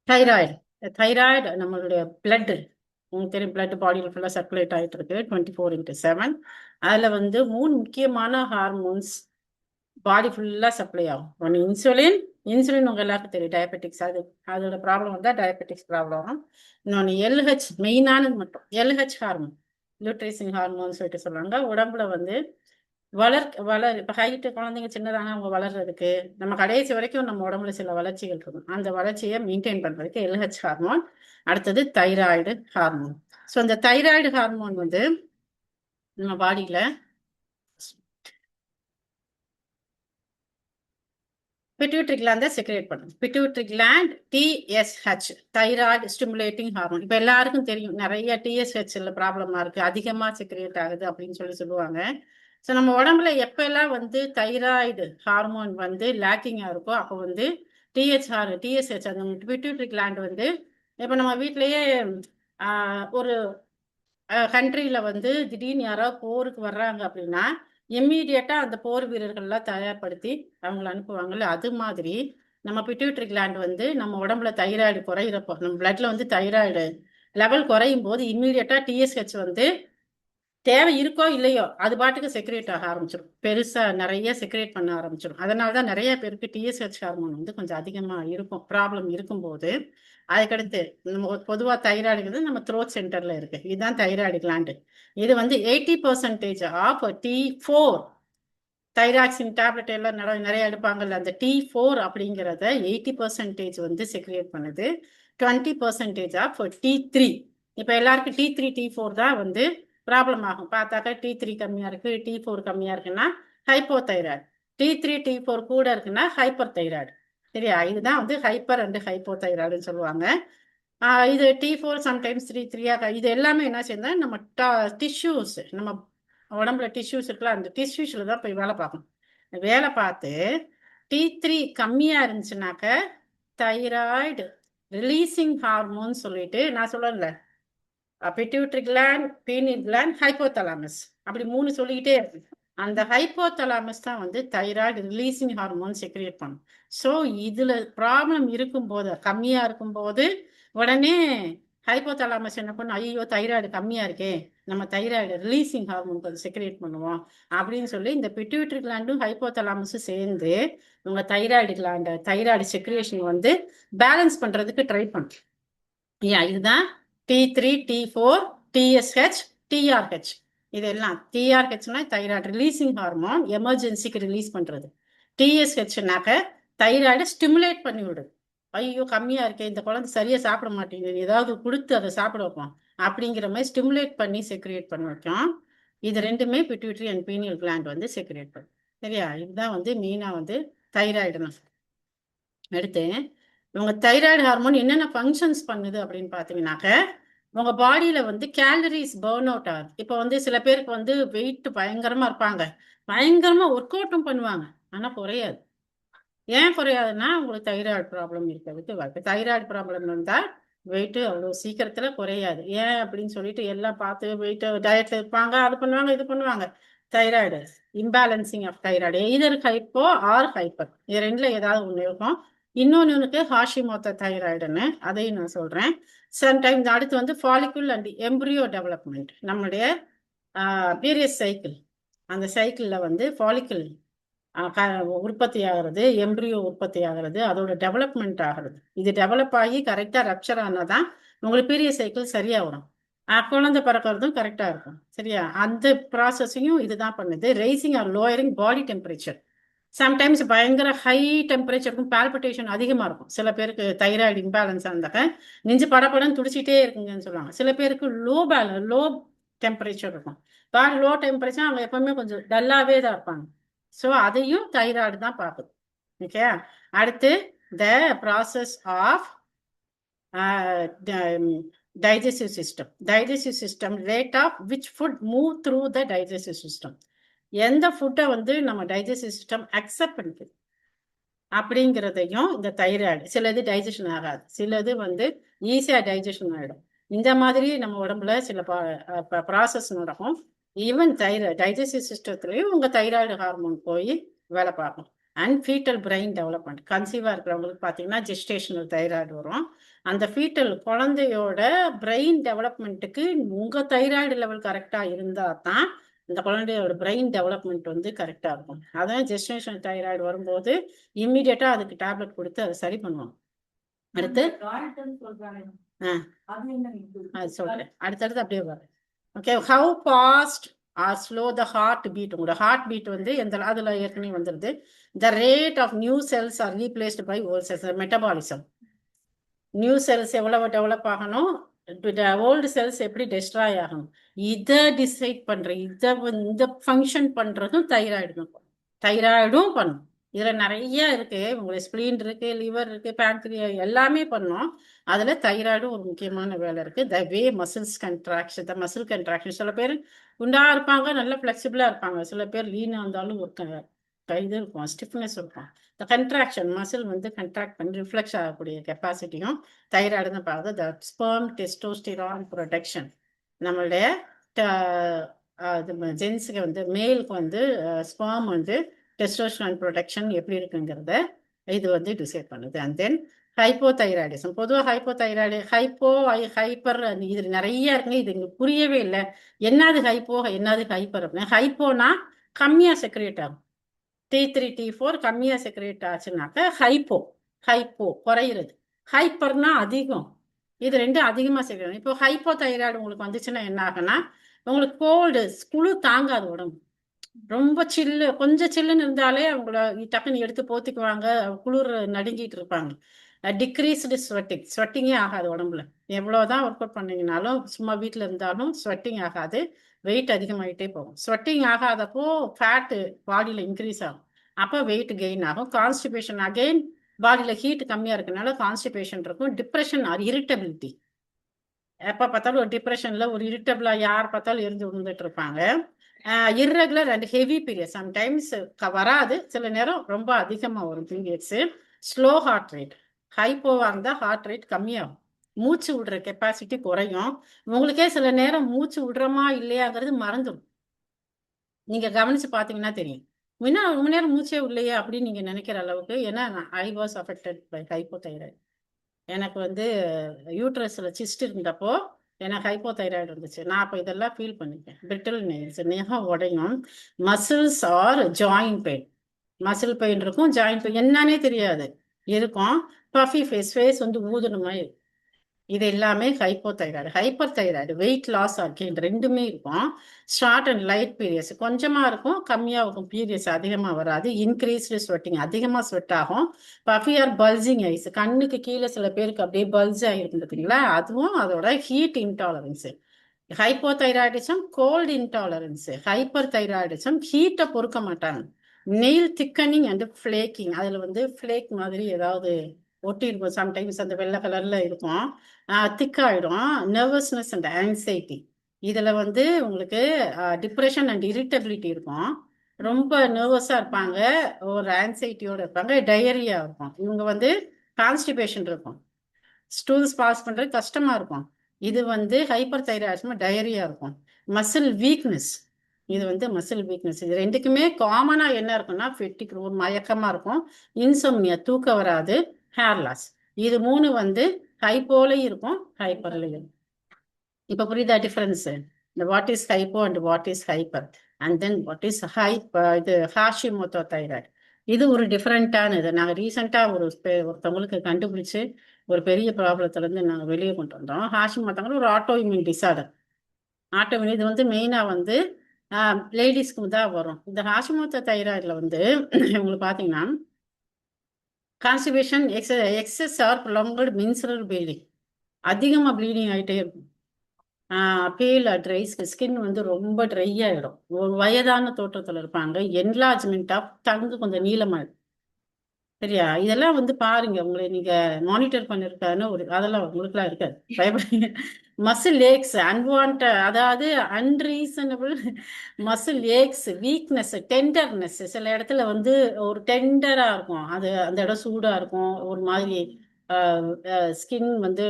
Thyroid. Thyroid நம்மளுடைய blood, உங்களுக்கு தெரியும், பிளட் பாடியில் ஃபுல்லாக சர்க்குலேட் ஆகிட்டு இருக்கு 24/7. அதில் வந்து 3 முக்கியமான ஹார்மோன்ஸ் பாடி ஃபுல்லாக சப்ளை ஆகும். ஒன்று இன்சுலின். இன்சுலின் உங்கள் எல்லாருக்கும் தெரியும், டயபெட்டிக்ஸ். அதோட ப்ராப்ளம் வந்தால் டயபெட்டிக்ஸ் ப்ராப்ளம் வரும். இன்னொன்று எல்ஹெச், மெயினானது மட்டும் எல்ஹெச் ஹார்மோன், லியூட்ரைசிங் ஹார்மோன் சொல்லிட்டு சொல்லுவாங்க. உடம்புல வந்து இப்போ ஹைட்டு குழந்தைங்க சின்னதாங்க அவங்க வளர்றதுக்கு, நம்ம கடைசி வரைக்கும் நம்ம உடம்புல சில வளர்ச்சிகள் இருக்கும். அந்த வளர்ச்சியை மெயின்டைன் பண்ணுறதுக்கு எல்ஹெச் ஹார்மோன். அடுத்தது தைராய்டு ஹார்மோன். ஸோ இந்த தைராய்டு ஹார்மோன் வந்து நம்ம பாடியில் பிட்யூட்டரி கிளாண்ட் தான் செக்ரேட் பண்ணும். Pituitary gland TSH, thyroid stimulating hormone. இப்போ எல்லாருக்கும் தெரியும், நிறைய டிஎஸ்ஹெச்ல ப்ராப்ளமா இருக்கு, அதிகமாக செக்ரேட் ஆகுது அப்படின்னு சொல்லுவாங்க. ஸோ நம்ம உடம்புல எப்பெல்லாம் வந்து தைராய்டு ஹார்மோன் வந்து லேக்கிங்காக இருக்கோ அப்போ வந்து டிஎஸ்ஹெச் அந்த பிட்யூட்டரி கிளாண்ட் வந்து, இப்போ நம்ம வீட்டிலேயே ஒரு கண்ட்ரியில் வந்து திடீர்னு யாராவது போருக்கு வர்றாங்க அப்படின்னா இம்மீடியட்டா அந்த போர் வீரர்கள்லாம் தயார்படுத்தி அவங்களை அனுப்புவாங்கல்ல, அது மாதிரி நம்ம பிட்யூட்டரி கிளாண்ட் வந்து நம்ம உடம்புல தைராய்டு குறையிறப்போ, நம்ம பிளட்ல வந்து தைராய்டு லெவல் குறையும் போது இம்மீடியட்டா டிஎஸ்ஹெச் வந்து தேவை இருக்கோ இல்லையோ அது பாட்டுக்கு செக்ரேட் ஆக ஆரம்பிச்சிடும். பெருசா நிறைய செக்ரேட் பண்ண ஆரம்பிச்சிடும். அதனாலதான் நிறைய பேருக்கு டிஎஸ்ஹெச் ஹார்மோன் வந்து கொஞ்சம் அதிகமா இருக்கும், ப்ராப்ளம் இருக்கும்போது. அதுக்கடுத்து நம்ம பொதுவா தைராய்டுங்கிறது நம்ம த்ரோட் சென்டர்ல இருக்கு. இதுதான் தைராய்டு கிளாண்டு. இது வந்து 80% ஆஃப் T4, தைராக்சின் டேப்லெட் எல்லாம் நிறைய எடுப்பாங்கல்ல, அந்த T4 அப்படிங்கிறத 80% வந்து செக்ரியேட் பண்ணுது. 20% ஆஃப் T3. இப்போ எல்லாருக்கும் T3 T4 தான் வந்து ப்ராப்ளம் ஆகும். பார்த்தாக்கா T3 கம்மியா இருக்கு, T4 கம்மியா இருக்குன்னா ஹைப்போதைராய்டு. T3 T4 கூட இருக்குன்னா ஹைப்பர் தைராய்டு. சரியா? இதுதான் வந்து ஹைப்பர் அண்ட் ஹைப்போதைராய்டுன்னு சொல்லுவாங்க. இது T4 சம்டைம்ஸ் 3 இது எல்லாமே என்ன செய்யுதுன்னா நம்ம டிஷ்யூஸ், நம்ம உடம்புல டிஷ்யூஸ் இருக்குல்ல, அந்த டிஷ்யூஸ்ல தான் போய் வேலை பார்க்கணும். வேலை பார்த்து T3 கம்மியா இருந்துச்சுனாக்க தைராய்டு ரிலீசிங் ஹார்மோன் சொல்லிட்டு நான் சொல்லல, pituitary gland, pineal gland, hypothalamus, அப்படி 3 சொல்லிக்கிட்டே இருக்கு. அந்த ஹைப்போதலாமஸ் தான் வந்து தைராய்டு ரிலீசிங் ஹார்மோன் செக்ரியேட் பண்ணும். ஸோ இதுல ப்ராப்ளம் இருக்கும்போது, கம்மியா இருக்கும்போது உடனே ஹைப்போதலாமஸ் என்ன பண்ணும், ஐயோ தைராய்டு கம்மியா இருக்கே, நம்ம தைராய்டு ரிலீசிங் ஹார்மோன் கொஞ்சம் செக்ரியேட் பண்ணுவோம் அப்படின்னு சொல்லி இந்த பிட்யூட்டரி கிளாண்டும் ஹைப்போதலாமஸும் சேர்ந்து உங்க தைராய்டு செக்ரியேஷன் வந்து பேலன்ஸ் பண்றதுக்கு ட்ரை பண்ணும். இதுதான் T3 T4 TSH TRH. இதெல்லாம் TRHனா தைராய்டு ரிலீசிங் ஹார்மோன், எமர்ஜென்சிக்கு ரிலீஸ் பண்றது. TSHனாக்க தைராய்டு ஸ்டிமுலேட் பண்ணி விடுது. ஐயோ கம்மியா இருக்கே, இந்த குழந்தை சரியா சாப்பிட மாட்டேங்குது, ஏதாவது கொடுத்து அதை சாப்பிட வைப்போம் அப்படிங்கிற மாதிரி ஸ்டிமுலேட் பண்ணி செக்ரியேட் பண்ண வைக்கும். இது ரெண்டுமே பிட்யூட்டரி அண்ட் பீனியல் கிளாண்ட் வந்து செக்ரியேட் பண்ணும். சரியா? இதுதான் வந்து மெயினா வந்து தைராய்டுனா. அடுத்து உங்க தைராய்டு ஹார்மோன் என்னென்ன ஃபங்க்ஷன்ஸ் பண்ணுது அப்படின்னு பார்த்தீங்கன்னாக்க, உங்க பாடியில வந்து கேலரிஸ் பர்ன் அவுட் ஆகுது. இப்போ வந்து சில பேருக்கு வந்து வெயிட் பயங்கரமா இருப்பாங்க, பயங்கரமா ஒர்க் அவுட்டும் பண்ணுவாங்க, ஆனா குறையாது. ஏன் குறையாதுன்னா உங்களுக்கு தைராய்டு ப்ராப்ளம் இருக்கிறதுக்கு வாய்ப்பு. தைராய்டு ப்ராப்ளம் இருந்தால் வெயிட்டு அவ்வளோ சீக்கிரத்துல குறையாது. ஏன் அப்படின்னு சொல்லிட்டு எல்லாம் பார்த்து வெயிட் டயட்ல இருப்பாங்க, அது பண்ணுவாங்க இது பண்ணுவாங்க. Thyroid imbalancing of thyroid, either hypo or hyper, இது ரெண்டுல ஏதாவது ஒன்று இருக்கும். இன்னொன்று ஹாஷிமோட்டோ தைராய்டுன்னு, அதையும் நான் சொல்றேன். சம்டைம்ஸ் அடுத்து வந்து ஃபாலிகுல் அண்ட் எம்ப்ரியோ டெவலப்மெண்ட், நம்மளுடைய பீரியட் சைக்கிள், அந்த சைக்கிள்ல வந்து ஃபாலிகுல் உற்பத்தி ஆகிறது, எம்ப்ரியோ உற்பத்தி ஆகிறது, அதோட டெவலப்மெண்ட் ஆகிறது. இது டெவலப் ஆகி கரெக்டா ரப்சர் ஆனாதான் உங்களுக்கு பீரியட் சைக்கிள் சரியா வரும். குழந்தை பிறக்கிறதும் கரெக்டா இருக்கும். சரியா? அந்த ப்ராசஸையும் இதுதான் பண்ணுது. Rising or lowering body temperature. Sometimes பயங்கர ஹை டெம்பரேச்சருக்கும் பால்பிட்டேஷன் அதிகமா இருக்கும். சில பேருக்கு தைராய்டு இம்பேலன்ஸ் இருந்தாக்க நெஞ்சு படப்படன்னு துடிச்சிட்டே இருக்குங்கன்னு சொல்லுவாங்க. சில பேருக்கு லோ டெம்பரேச்சர் இருக்கும். லோ டெம்பரேச்சர் அவங்க எப்பவுமே கொஞ்சம் டல்லாவே தான் இருப்பாங்க. ஸோ அதையும் தைராய்டு தான் பார்க்குது. ஓகே. அடுத்து the process of digestive system, rate of which food move through the digestive system. எந்த ஃபுட்டை வந்து நம்ம டைஜஸ்டிவ் சிஸ்டம் அக்செப்ட் பண்ணிக்குது அப்படிங்கிறதையும் இந்த தைராய்டு, சிலது டைஜஷன் ஆகாது, சிலது வந்து ஈஸியா டைஜஷன் ஆகிடும். இந்த மாதிரி நம்ம உடம்புல சில ப்ராசஸ் நடக்கும். ஈவன் டைஜஸ்டிவ் சிஸ்டத்துலயும் உங்க தைராய்டு ஹார்மோன் போய் வேலை பார்க்கும். And fetal brain development. கன்சீவாக இருக்கிறவங்களுக்கு பார்த்தீங்கன்னா ஜெஸ்டேஷனல் தைராய்டு வரும். அந்த ஃபீட்டல் குழந்தையோட பிரெயின் டெவலப்மெண்ட்டுக்கு உங்கள் தைராய்டு லெவல் கரெக்டாக இருந்தால் தான் இந்த குழந்தையோட பிரெயின் டெவலப்மெண்ட் வந்து கரெக்டாக இருக்கும். அதான் ஜெஸ்டேஷனல் தைராய்டு வரும்போது இம்மிடியட்டாக அதுக்கு டேப்லெட் கொடுத்து அதை சரி பண்ணுவோம். அடுத்து அது சொல்கிறேன், அடுத்தடுத்து அப்படியே வரும். Okay, how fast or slow the heart beat. உங்களோட ஹார்ட் பீட் வந்து எந்த அதில் ஏற்கனவே வந்துடுது. The rate of new cells are replaced by old cells. Metabolism. New cells எவ்வளவு டெவலப் ஆகணும், ஓல்டு செல்ஸ் எப்படி டெஸ்ட்ராய் ஆகணும், இதை டிசைட் பண்ற இந்த ஃபங்க்ஷன் பண்றதும் தைராய்டும் பண்ணும். இதுல நிறைய இருக்கு. உங்களுக்கு ஸ்பிளீன் இருக்கு, லிவர் இருக்கு, பேங்க்ரியா எல்லாமே பண்ணும். அதுல தைராய்டும் ஒரு முக்கியமான வேலை இருக்கு. The way muscles contraction, the muscle contraction. சில பேர் குண்டா இருப்பாங்க, நல்ல ஃபிளெக்சிபிளா இருப்பாங்க. சில பேர் லீனா இருந்தாலும் ஒரு இது இருக்கும், ஸ்டிஃப்னஸ் இருக்கும். இந்த கண்ட்ராக்ஷன் மசில் வந்து கண்ட்ராக்ட் பண்ணி ரிஃப்ளெக்ஸ் ஆகக்கூடிய கெப்பாசிட்டியும் தைராய்டு தான் பார்க்குது. த ஸ்பெர்ம் டெஸ்டோஸ்டிரான் ப்ரொடெக்ஷன். நம்மளுடைய ஜென்ஸுக்கு வந்து மேலுக்கு வந்து ஸ்பெர்ம் வந்து டெஸ்டோஸ்டிரான் ப்ரொடெக்ஷன் எப்படி இருக்குங்கிறத இது வந்து டிசைட் பண்ணுது. And then hypothyroidism. பொதுவாக ஹைப்பர் இது நிறைய இருக்குங்க. இது எங்களுக்கு புரியவே இல்லை, என்னது ஹைப்போ என்னது ஹைப்பர் அப்படின்னு. ஹைப்போனா கம்மியாக செக்ரேட் ஆகும். T3 T4 கம்மியாக செக்ரேட் ஆச்சுனாக்க ஹைப்போ குறையிறது. ஹைப்பர்னா அதிகம். இது ரெண்டும் அதிகமாக செக்ரேட். இப்போ ஹைப்போ தைராய்டு உங்களுக்கு வந்துச்சுன்னா என்ன ஆகுனா, உங்களுக்கு கோல்டு குளிர் தாங்காது உடம்பு. ரொம்ப சில்லு, கொஞ்சம் சில்லுன்னு இருந்தாலே அவங்கள டக்குன்னு எடுத்து போத்திக்குவாங்க, குளிர் நடுங்கிட்டு இருப்பாங்க. டிக்ரீஸ்டு ஸ்வெட்டிங்கே ஆகாது உடம்புல. எவ்வளோதான் ஒர்க் அவுட் பண்ணீங்கனாலும், சும்மா வீட்டில் இருந்தாலும் ஸ்வெட்டிங் ஆகாது, வெயிட் அதிகமாகிட்டே போகும். ஸ்வெட்டிங் ஆகாதப்போ ஃபேட்டு பாடியில் இன்க்ரீஸ் ஆகும், அப்போ வெயிட் கெயின் ஆகும். கான்ஸ்டிபேஷன், அகெயின் பாடியில் ஹீட் கம்மியாக இருக்கனால கான்ஸ்டிபேஷன் இருக்கும். Depression R irritability. எப்போ பார்த்தாலும் ஒரு டிப்ரெஷனில் ஒரு இரிட்டபிளாக யார் பார்த்தாலும் இருந்து விழுந்துட்டு இருப்பாங்க. Irregular and heavy period. Sometimes வராது, சில நேரம் ரொம்ப அதிகமாக வரும் பீரியட்ஸு. Slow heart rate. ஹைப்போவாக இருந்தால் ஹார்ட் ரேட் கம்மியாகும், மூச்சு விடுற கெப்பாசிட்டி குறையும். உங்களுக்கே சில நேரம் மூச்சு விடுறோமா இல்லையாங்கிறது மறந்துடும். நீங்கள் கவனித்து பார்த்தீங்கன்னா தெரியும், ரொம்ப நேரம் மூச்சே இல்லையா அப்படின்னு நீங்கள் நினைக்கிற அளவுக்கு. ஏன்னா I was affected by hypothyroid. எனக்கு வந்து யூட்ரஸில் சிஸ்ட் இருந்தப்போ எனக்கு ஹைப்போதைராய்டு இருந்துச்சு. நான் அப்போ இதெல்லாம் ஃபீல் பண்ணிப்பேன். பிரிட்டில் நெயில்ஸ், நெகம் உடையும். Muscles R joint pain. Muscle pain இருக்கும், ஜாயிண்ட் பெயின் என்னன்னே தெரியாது இருக்கும். பஃபி ஃபேஸ் வந்து ஊதுன மாதிரி. இது எல்லாமே hypothyroid. Hyper thyroid weight loss ஆகின்ற ரெண்டுமே இருக்கும். ஷார்ட் அண்ட் லைட் பீரியட்ஸ் கொஞ்சமாக இருக்கும், கம்மியாக இருக்கும். பீரியட்ஸ் அதிகமாக வராது. இன்க்ரீஸ்டு ஸ்வெட்டிங், அதிகமாக ஸ்வெட் ஆகும். பஃபி ஆர் பல்ஜிங் ஐஸ், கண்ணுக்கு கீழே சில பேருக்கு அப்படியே பல்ஜ் ஆகிருக்கும் பார்த்தீங்களா, அதுவும் அதோட heat intolerance. Hypothyroidism cold intolerance. Hyper thyroidism ஹீட்டை பொறுக்க மாட்டாங்க. Nail thickening and flaking. அதில் வந்து ஃப்ளேக் மாதிரி ஏதாவது ஒட்டி இருக்கும், சம்டைம்ஸ் அந்த வெள்ளை கலர்ல இருக்கும், திக்காயிடும். Nervousness and anxiety. இதில் வந்து உங்களுக்கு டிப்ரெஷன் அண்ட் இரிட்டபிலிட்டி இருக்கும். ரொம்ப நர்வஸாக இருப்பாங்க, ஒரு ஆங்ஸைட்டியோடு இருப்பாங்க. டயரியா இருக்கும். இவங்க வந்து கான்ஸ்டிபேஷன் இருக்கும், ஸ்டூல்ஸ் பாஸ் பண்ணுறது கஷ்டமாக இருக்கும். இது வந்து ஹைப்பர் தைராய்டிசம் டயரியா இருக்கும். Muscle weakness. இது வந்து மசில் வீக்னஸ். இது ரெண்டுக்குமே காமனாக என்ன இருக்குன்னா, ஃபெட்டிக், ஒரு மயக்கமாக இருக்கும். இன்சோம்னியா, தூக்கம் வராது. Hair loss. இது மூணு வந்து ஹைப்போலையும் இருக்கும், ஹைப்பர்லையும் இருக்கும். இப்போ புரியுதா டிஃபரன்ஸ்? இந்த what is hypo and what is hyper, and then what is இது ஹாஷிமோட்டோ தைராய்டு. இது ஒரு டிஃப்ரெண்ட்டான இது. நாங்கள் ரீசெண்டாக ஒருத்தவங்களுக்கு கண்டுபிடிச்சு ஒரு பெரிய ப்ராப்ளத்துலேருந்து நாங்கள் வெளியே கொண்டு வந்தோம். ஹாஷிமோட்டோங்கிற ஒரு ஆட்டோ இம்யூன் டிசார்டர். இது வந்து மெயினாக வந்து லேடிஸ்க்கு தான் வரும். இந்த ஹாஷிமோட்டோ தைராய்டில் வந்து உங்களுக்கு பார்த்தீங்கன்னா constipation, excess or prolonged menstrual bleeding, அதிகமாக ப்ளீடிங் ஆகிட்டே இருக்கும். பேல் ட்ரை ஸ்கின் வந்து ரொம்ப ட்ரை ஆகிடும். ஒரு வயதான தோற்றத்தில் இருப்பாங்க. என்லார்ஜ்மெண்ட் ஆஃப் டங்கு கொஞ்சம் நீளமாக. சரியா? இதெல்லாம் வந்து பாருங்க, உங்களை நீங்க மானிட்டர் பண்ணிருக்காருன்னு ஒரு அதெல்லாம் உங்களுக்குலாம் இருக்காது, பயப்படுங்க. மசில் ஏக்ஸ், அன்வான்ட், அதாவது unreasonable muscle aches, weakness, tenderness. சில இடத்துல வந்து ஒரு டெண்டரா இருக்கும், அது அந்த இடம் சூடா இருக்கும், ஒரு மாதிரி ஸ்கின் வந்து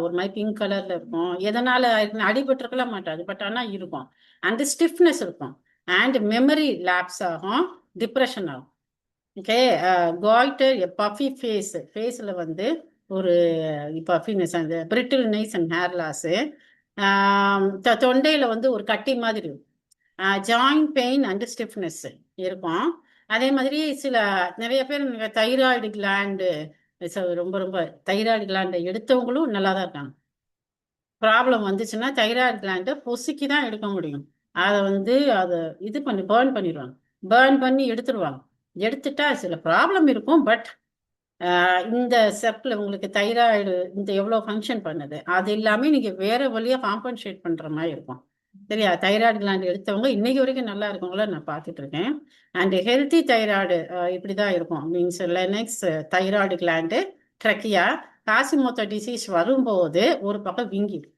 ஒரு மாதிரி பிங்க் கலர்ல இருக்கும். எதனால அடிபட்டிருக்கலாம் மாட்டாது, பட் ஆனால் இருக்கும். அண்ட் ஸ்டிஃப்னஸ் இருக்கும். அண்ட் மெமரி லேப்ஸ் ஆகும், டிப்ரெஷன் ஆகும். ஓகே. காய்டர், பஃபி ஃபேஸில் வந்து ஒரு பஃபினஸ், அந்த பிரிட்டில்னஸ் அண்ட் ஹேர் லாஸு. தொண்டையில் வந்து ஒரு கட்டி மாதிரி இருக்கும். ஜாயிண்ட் பெயின் அண்ட் ஸ்டிஃப்னஸ் இருக்கும். அதே மாதிரி நிறைய பேர் தைராய்டு கிளாண்டு, ரொம்ப ரொம்ப தைராய்டு கிளாண்டை எடுத்தவங்களும் நல்லா தான் இருக்காங்க. ப்ராப்ளம் வந்துச்சுன்னா தைராய்டு கிளாண்டை பொசுக்கி தான் எடுக்க முடியும். அதை இது பண்ணி பேர்ன் பண்ணிடுவாங்க. பேர்ன் பண்ணி எடுத்துருவாங்க. எடுத்துட்டா சில ப்ராப்ளம் இருக்கும். பட் இந்த செப்ல உங்களுக்கு தைராய்டு இந்த எவ்வளோ ஃபங்க்ஷன் பண்ணுது, அது எல்லாமே நீங்க வேற வழியா காம்பன்சேட் பண்ற மாதிரி இருக்கும். சரியா? தைராய்டு கிளாண்ட் எடுத்தவங்க இன்னைக்கு வரைக்கும் நல்லா இருக்கவங்கள நான் பார்த்துட்டு இருக்கேன். அண்ட் ஹெல்த்தி தைராய்டு இப்படிதான் இருக்கும். Means larynx, thyroid gland, trachea, Hashimoto disease வரும்போது ஒரு பக்கம் வீங்கிடும்.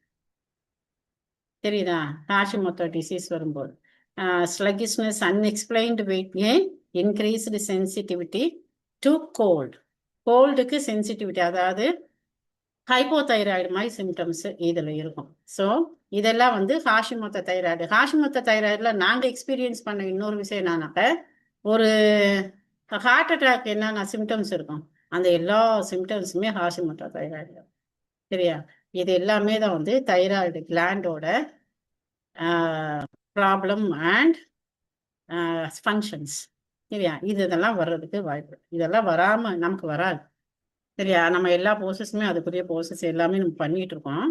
தெரியுதா? ஹாஷிமோட்டோ டிசீஸ் வரும்போது sluggishness, unexplained weight gain, increased sensitivity to cold. கோல்டுக்கு சென்சிட்டிவிட்டி, அதாவது ஹைப்போதைராய்டு மாதிரி சிம்டம்ஸ் இதில் இருக்கும். ஸோ இதெல்லாம் வந்து ஹாஷிமோட்டோ தைராய்டு. ஹாஷிமோட்டோ தைராய்டில் நாங்கள் எக்ஸ்பீரியன்ஸ் பண்ண இன்னொரு விஷயம் என்னன்னாக்க, ஒரு ஹார்ட் அட்டாக் என்னென்ன சிம்டம்ஸ் இருக்கும், அந்த எல்லா சிம்டம்ஸுமே ஹாஷிமோட்டோ தைராய்டு. சரியா? இது எல்லாமே தான் வந்து தைராய்டு கிளாண்டோட ப்ராப்ளம் அண்ட் ஃபங்க்ஷன்ஸ். சரியா? இதெல்லாம் வர்றதுக்கு வாய்ப்பு. இதெல்லாம் வராமல் நமக்கு வராது. சரியா? நம்ம எல்லா ப்ரோசஸுமே அதுக்குரிய ப்ரோசஸ் எல்லாமே நம்ம பண்ணிட்டு இருக்கோம்.